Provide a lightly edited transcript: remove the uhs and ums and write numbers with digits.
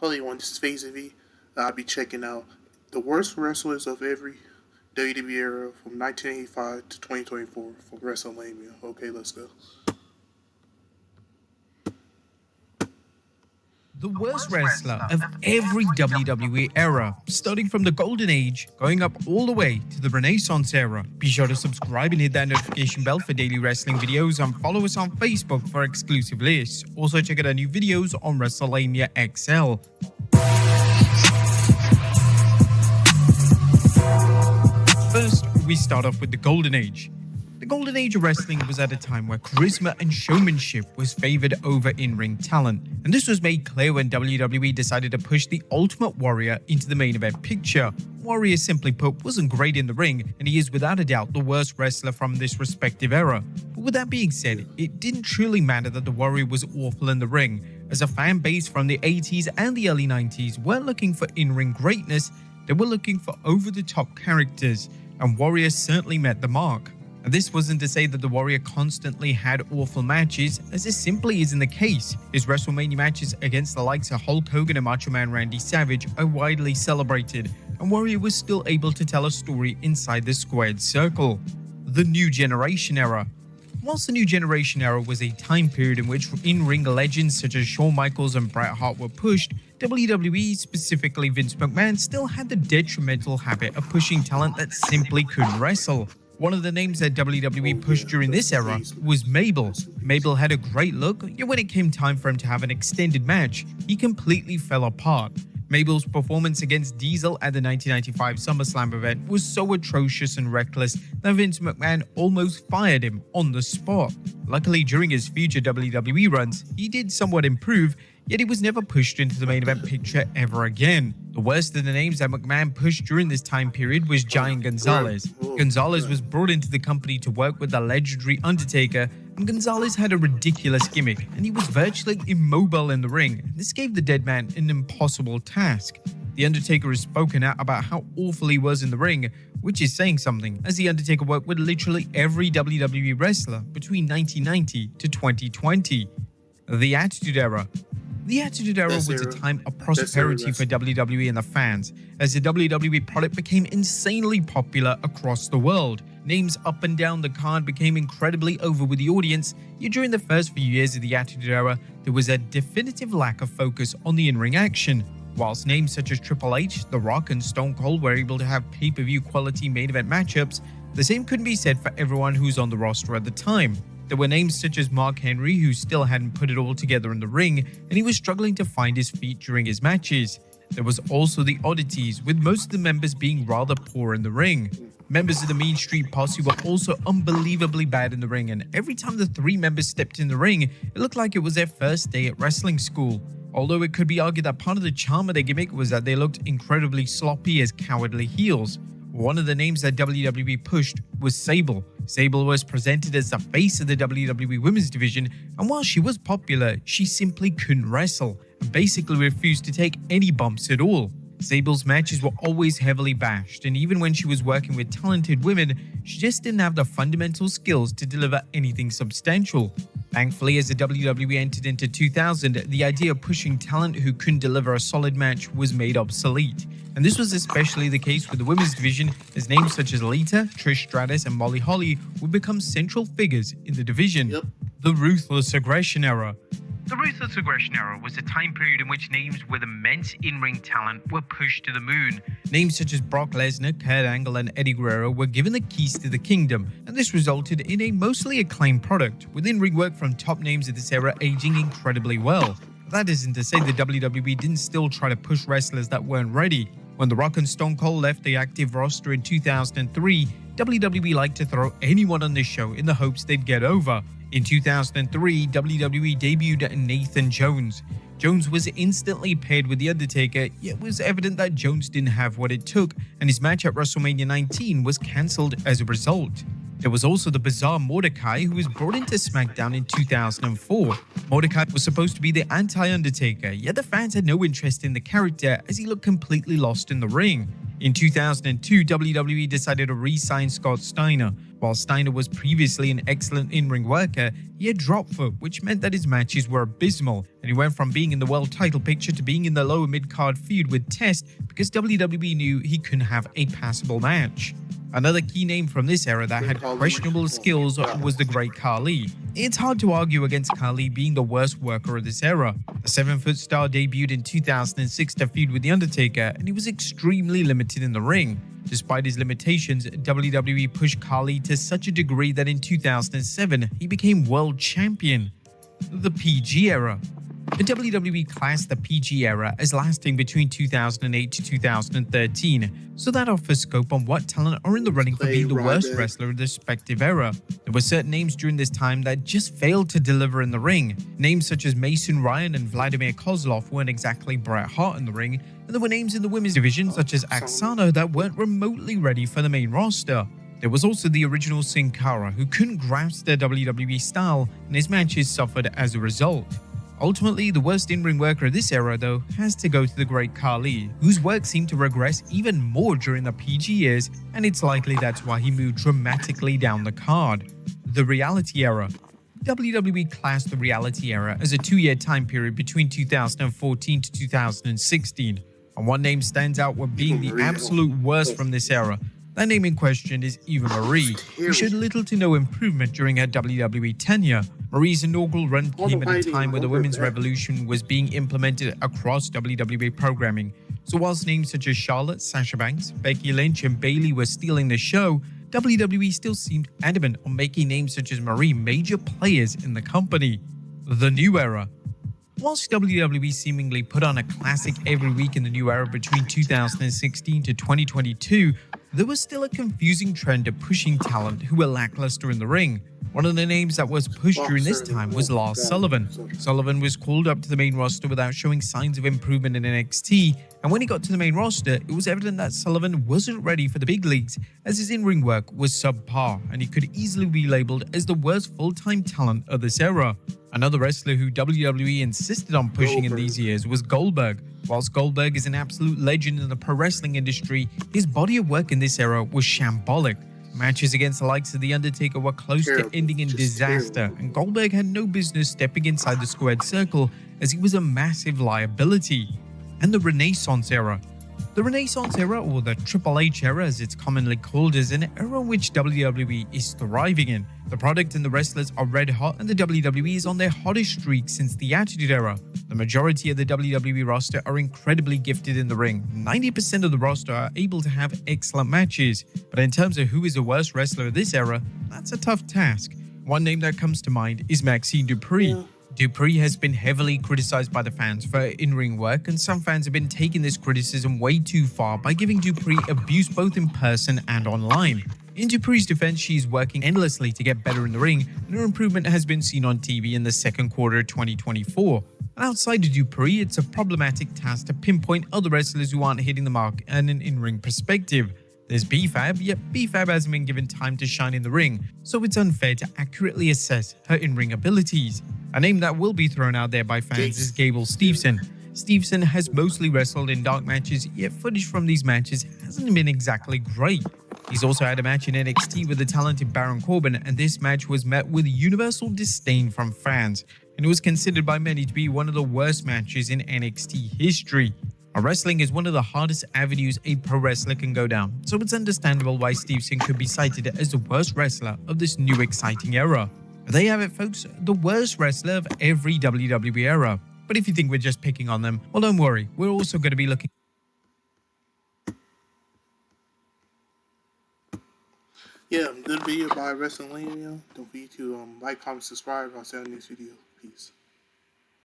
Hello everyone, this is Phase V. I'll be checking out the worst wrestlers of every WWE era from 1985 to 2024 from WrestleMania. Okay, let's go. The worst wrestler of every WWE era, starting from the Golden Age, going up all the way to the Renaissance era. Be sure to subscribe and hit that notification bell for daily wrestling videos and follow us on Facebook for exclusive lists. Also check out our new videos on WrestleMania XL. First, we start off with the Golden Age. The Golden Age of wrestling was at a time where charisma and showmanship was favored over in-ring talent, and this was made clear when WWE decided to push the Ultimate Warrior into the main event picture. Warrior, simply put, wasn't great in the ring, and he is without a doubt the worst wrestler from this respective era. But with that being said, it didn't truly matter that the Warrior was awful in the ring, as a fan base from the 80s and the early 90s weren't looking for in-ring greatness, they were looking for over-the-top characters, and Warrior certainly met the mark. And this wasn't to say that the Warrior constantly had awful matches, as this simply isn't the case. His WrestleMania matches against the likes of Hulk Hogan and Macho Man Randy Savage are widely celebrated, and Warrior was still able to tell a story inside the squared circle. The New Generation Era. Whilst the New Generation Era was a time period in which in-ring legends such as Shawn Michaels and Bret Hart were pushed, WWE, specifically Vince McMahon, still had the detrimental habit of pushing talent that simply couldn't wrestle. One of the names that WWE pushed during this era was Mabel. Mabel had a great look, yet when it came time for him to have an extended match, he completely fell apart. Mabel's performance against Diesel at the 1995 SummerSlam event was so atrocious and reckless that Vince McMahon almost fired him on the spot. Luckily, during his future WWE runs, he did somewhat improve, yet he was never pushed into the main event picture ever again. The worst of the names that McMahon pushed during this time period was Giant Gonzalez. Gonzalez was brought into the company to work with the legendary Undertaker, and Gonzalez had a ridiculous gimmick, and he was virtually immobile in the ring. This gave the dead man an impossible task. The Undertaker has spoken out about how awful he was in the ring, which is saying something, as the Undertaker worked with literally every WWE wrestler between 1990 to 2020. The Attitude Era. The Attitude Era was a time of prosperity for WWE and the fans, as the WWE product became insanely popular across the world. Names up and down the card became incredibly over with the audience, yet during the first few years of the Attitude Era, there was a definitive lack of focus on the in-ring action. Whilst names such as Triple H, The Rock, and Stone Cold were able to have pay-per-view quality main event matchups, the same couldn't be said for everyone who was on the roster at the time. There were names such as Mark Henry, who still hadn't put it all together in the ring, and he was struggling to find his feet during his matches. There was also the oddities, with most of the members being rather poor in the ring. Members of the Mean Street Posse were also unbelievably bad in the ring, and every time the three members stepped in the ring, it looked like it was their first day at wrestling school. Although it could be argued that part of the charm of their gimmick was that they looked incredibly sloppy as cowardly heels. One of the names that WWE pushed was Sable. Sable was presented as the face of the WWE Women's Division, and while she was popular, she simply couldn't wrestle, and basically refused to take any bumps at all. Sable's matches were always heavily bashed, and even when she was working with talented women, she just didn't have the fundamental skills to deliver anything substantial. Thankfully, as the WWE entered into 2000, the idea of pushing talent who couldn't deliver a solid match was made obsolete. And this was especially the case with the women's division, as names such as Lita, Trish Stratus, and Molly Holly would become central figures in the division. The Ruthless Aggression Era. The Ruthless Aggression Era was a time period in which names with immense in-ring talent were pushed to the moon. Names such as Brock Lesnar, Kurt Angle, and Eddie Guerrero were given the keys to the kingdom, and this resulted in a mostly acclaimed product, with in-ring work from top names of this era aging incredibly well. That isn't to say the WWE didn't still try to push wrestlers that weren't ready. When The Rock and Stone Cold left the active roster in 2003, WWE liked to throw anyone on this show in the hopes they'd get over. In 2003, WWE debuted Nathan Jones. Jones was instantly paired with The Undertaker, yet it was evident that Jones didn't have what it took, and his match at WrestleMania 19 was cancelled as a result. There was also the bizarre Mordecai, who was brought into SmackDown in 2004. Mordecai was supposed to be the anti-Undertaker, yet the fans had no interest in the character as he looked completely lost in the ring. In 2002, WWE decided to re-sign Scott Steiner. While Steiner was previously an excellent in-ring worker, he had drop foot, which meant that his matches were abysmal, and he went from being in the world title picture to being in the lower mid-card feud with Test because WWE knew he couldn't have a passable match. Another key name from this era that had questionable skills was the Great Khali. It's hard to argue against Khali being the worst worker of this era. The 7-foot star debuted in 2006 to feud with The Undertaker, and he was extremely limited in the ring. Despite his limitations, WWE pushed Khali to such a degree that in 2007 he became world champion. The PG era. The WWE classed the PG era as lasting between 2008 to 2013, so that offers scope on what talent are in the running for being the worst wrestler of the respective era. There were certain names during this time that just failed to deliver in the ring. Names such as Mason Ryan and Vladimir Kozlov weren't exactly Bret Hart in the ring, and there were names in the women's division such as Aksana that weren't remotely ready for the main roster. There was also the original Sin Cara, who couldn't grasp their WWE style, and his matches suffered as a result. Ultimately, the worst in-ring worker of this era, though, has to go to the Great Khali, whose work seemed to regress even more during the PG years, and it's likely that's why he moved dramatically down the card. The Reality Era. WWE classed the Reality Era as a 2-year time period between 2014 to 2016, and one name stands out with being the absolute worst from this era. That name in question is Eva Marie, who showed little to no improvement during her WWE tenure. Marie's inaugural run came at a time where the women's revolution was being implemented across WWE programming. So whilst names such as Charlotte, Sasha Banks, Becky Lynch, and Bayley were stealing the show, WWE still seemed adamant on making names such as Marie major players in the company. The New Era. Whilst WWE seemingly put on a classic every week in the new era between 2016 to 2022, there was still a confusing trend of pushing talent who were lackluster in the ring. One of the names that was pushed during this time was Lars Sullivan. Sullivan was called up to the main roster without showing signs of improvement in NXT, and when he got to the main roster, it was evident that Sullivan wasn't ready for the big leagues as his in-ring work was subpar, and he could easily be labeled as the worst full-time talent of this era. Another wrestler who WWE insisted on pushing in these years was Goldberg. Whilst Goldberg is an absolute legend in the pro wrestling industry, his body of work in this era was shambolic. Matches against the likes of The Undertaker were close to ending in disaster, and Goldberg had no business stepping inside the squared circle as he was a massive liability. And the Renaissance Era. The Renaissance Era, or the Triple H era as it's commonly called, is an era in which WWE is thriving in. The product and the wrestlers are red hot, and the WWE is on their hottest streak since the Attitude Era. The majority of the WWE roster are incredibly gifted in the ring. 90% of the roster are able to have excellent matches. But in terms of who is the worst wrestler of this era, that's a tough task. One name that comes to mind is Maxine Dupree. Dupree has been heavily criticized by the fans for in-ring work, and some fans have been taking this criticism way too far by giving Dupree abuse both in person and online. In Dupree's defense, she is working endlessly to get better in the ring, and her improvement has been seen on TV in the second quarter of 2024. And outside of Dupree, it's a problematic task to pinpoint other wrestlers who aren't hitting the mark and an in-ring perspective. There's B-Fab, yet B-Fab hasn't been given time to shine in the ring, so it's unfair to accurately assess her in-ring abilities. A name that will be thrown out there by fans is Gable Steveson. Steveson has mostly wrestled in dark matches, yet footage from these matches hasn't been exactly great. He's also had a match in NXT with the talented Baron Corbin, and this match was met with universal disdain from fans, and it was considered by many to be one of the worst matches in NXT history. Wrestling is one of the hardest avenues a pro wrestler can go down, so it's understandable why Steveson could be cited as the worst wrestler of this new exciting era. There you have it, folks, the worst wrestler of every WWE era. But if you think we're just picking on them, well, don't worry, we're also going to be looking. Yeah, good video by Wrestling. Don't forget to like, comment, subscribe. I'll see you in the next video. Peace.